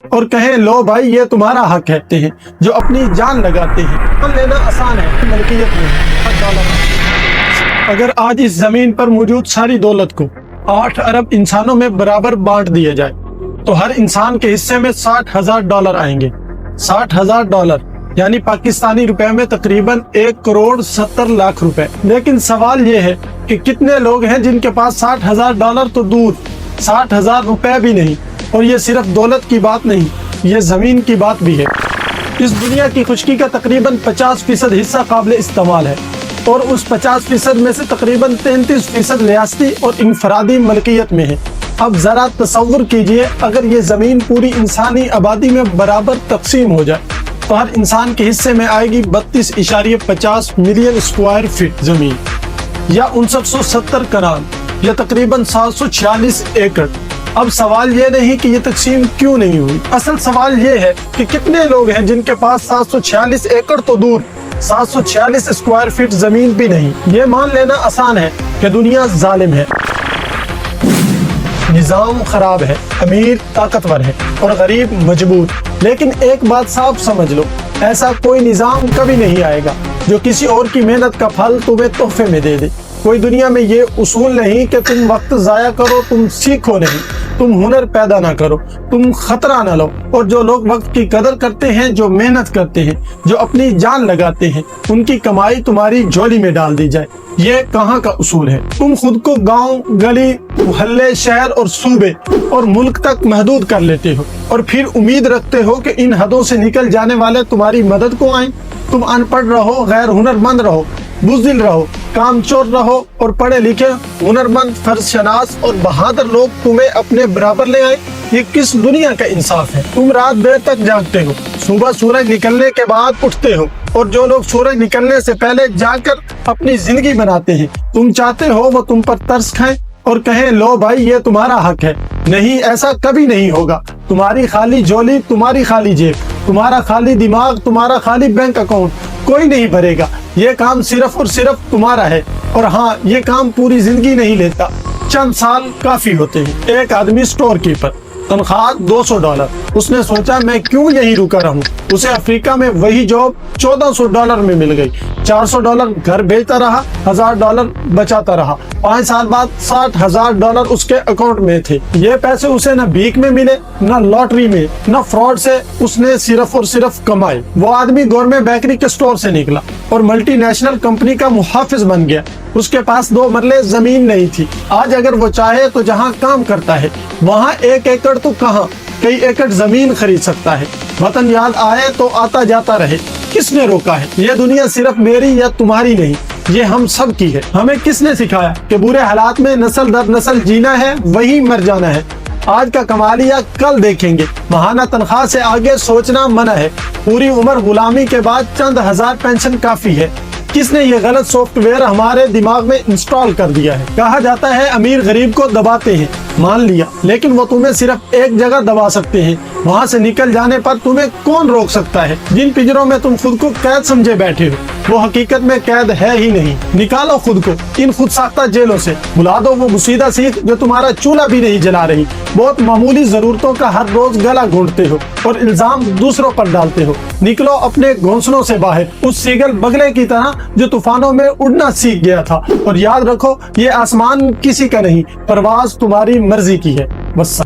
اور کہیں لو بھائی یہ تمہارا حق کہتے ہیں جو اپنی جان لگاتے ہیں۔ جان لینا آسان ہے، ملکیت نہیں۔ اگر آج اس زمین پر موجود ساری دولت کو 8 ارب انسانوں میں برابر بانٹ دیا جائے تو ہر انسان کے حصے میں $60,000 آئیں گے۔ $60,000 یعنی پاکستانی روپے میں تقریباً 1,70,00,000 روپے۔ لیکن سوال یہ ہے کہ کتنے لوگ ہیں جن کے پاس $60,000 تو دور، $60,000 روپے بھی نہیں۔ اور یہ صرف دولت کی بات نہیں، یہ زمین کی بات بھی ہے۔ اس دنیا کی خشکی کا تقریباً 50% حصہ قابل استعمال ہے، اور اس 50% میں سے تقریباً 33% ریاستی اور انفرادی ملکیت میں ہے۔ اب ذرا تصور کیجئے اگر یہ زمین پوری انسانی آبادی میں برابر تقسیم ہو جائے تو ہر انسان کے حصے میں آئے گی 32.50 ملین اسکوائر فٹ زمین، یا 5970 کنال، یا تقریباً 746 ایکڑ۔ اب سوال یہ نہیں کہ یہ تقسیم کیوں نہیں ہوئی، اصل سوال یہ ہے کہ کتنے لوگ ہیں جن کے پاس 746 ایکڑ تو دور 746 اسکوائر فٹ زمین بھی نہیں۔ یہ مان لینا آسان ہے کہ دنیا ظالم ہے، نظام خراب ہے، امیر طاقتور ہے اور غریب مجبور۔ لیکن ایک بات صاف سمجھ لو، ایسا کوئی نظام کبھی نہیں آئے گا جو کسی اور کی محنت کا پھل تمہیں تحفے میں دے دے۔ کوئی دنیا میں یہ اصول نہیں کہ تم وقت ضائع کرو، تم سیکھو نہیں، تم ہنر پیدا نہ کرو، تم خطرہ نہ لو۔ اور جو لوگ وقت کی قدر کرتے ہیں، جو محنت کرتے ہیں، جو اپنی جان لگاتے ہیں، ان کی کمائی تمہاری جھولی میں ڈال دی جائے۔ یہ کہاں کا اصول ہے؟ تم خود کو گاؤں، گلی، محلے، شہر اور صوبے اور ملک تک محدود کر لیتے ہو، اور پھر امید رکھتے ہو کہ ان حدوں سے نکل جانے والے تمہاری مدد کو آئیں۔ تم ان پڑھ رہو، غیر ہنرمند رہو، بزدل رہو، کام چور رہو، اور پڑھے لکھے، ہنرمند، فرض شناس اور بہادر لوگ تمہیں اپنے برابر لے آئیں۔ یہ کس دنیا کا انصاف ہے؟ تم رات دیر تک جاگتے ہو، صبح سورج نکلنے کے بعد اٹھتے ہو، اور جو لوگ سورج نکلنے سے پہلے جاگ کر اپنی زندگی بناتے ہیں، تم چاہتے ہو وہ تم پر ترس کھائیں اور کہیں لو بھائی یہ تمہارا حق ہے۔ نہیں، ایسا کبھی نہیں ہوگا۔ تمہاری خالی جھولی، تمہاری خالی جیب، تمہارا خالی دماغ، تمہارا خالی بینک اکاؤنٹ کوئی نہیں بھرے گا۔ یہ کام صرف اور صرف تمہارا ہے، اور ہاں، یہ کام پوری زندگی نہیں لیتا، چند سال کافی ہوتے ہیں۔ ایک آدمی سٹور کیپر، تنخواہ $200۔ اس نے سوچا میں کیوں یہیں رکا رہوں۔ اسے افریقہ میں وہی جاب $1400 میں مل گئی۔ $400 گھر بھیجتا رہا، $1000 بچاتا رہا۔ 5 سال بعد $60,000 اس کے اکاؤنٹ میں تھے۔ یہ پیسے اسے نہ بھیک میں ملے، نہ لاٹری میں، نہ فراڈ سے، اس نے صرف اور صرف کمائے۔ وہ آدمی گورنمنٹ بیکری کے سٹور سے نکلا اور ملٹی نیشنل کمپنی کا محافظ بن گیا۔ اس کے پاس 2 مرلے زمین نہیں تھی۔ آج اگر وہ چاہے تو جہاں کام کرتا ہے وہاں 1 ایکڑ تو کہاں، کئی ایکڑ زمین خرید سکتا ہے۔ وطن یاد آئے تو آتا جاتا رہے، کس نے روکا ہے؟ یہ دنیا صرف میری یا تمہاری نہیں، یہ ہم سب کی ہے۔ ہمیں کس نے سکھایا کہ برے حالات میں نسل در نسل جینا ہے، وہی مر جانا ہے؟ آج کا کما لیا کل دیکھیں گے، ماہانہ تنخواہ سے آگے سوچنا منع ہے۔ پوری عمر غلامی کے بعد چند ہزار پینشن کافی ہے۔ کس نے یہ غلط سافٹ ویئر ہمارے دماغ میں انسٹال کر دیا ہے؟ کہا جاتا ہے امیر غریب کو دباتے ہیں، مان لیا، لیکن وہ تمہیں صرف ایک جگہ دبا سکتے ہیں، وہاں سے نکل جانے پر تمہیں کون روک سکتا ہے؟ جن پنجروں میں تم خود کو قید سمجھے بیٹھے ہو وہ حقیقت میں قید ہے ہی نہیں۔ نکالو خود کو ان خود ساختہ جیلوں سے، بلا دو وہ گسیدہ سیخ جو تمہارا چولہا بھی نہیں جلا رہی۔ بہت معمولی ضرورتوں کا ہر روز گلا گھونٹتے ہو اور الزام دوسروں پر ڈالتے ہو۔ نکلو اپنے گھونسلوں سے باہر، اس سیگل بگلے کی طرح جو طوفانوں میں اڑنا سیکھ گیا تھا، اور یاد رکھو یہ آسمان کسی کا نہیں، پرواز تمہاری مرضی کی ہے۔ بس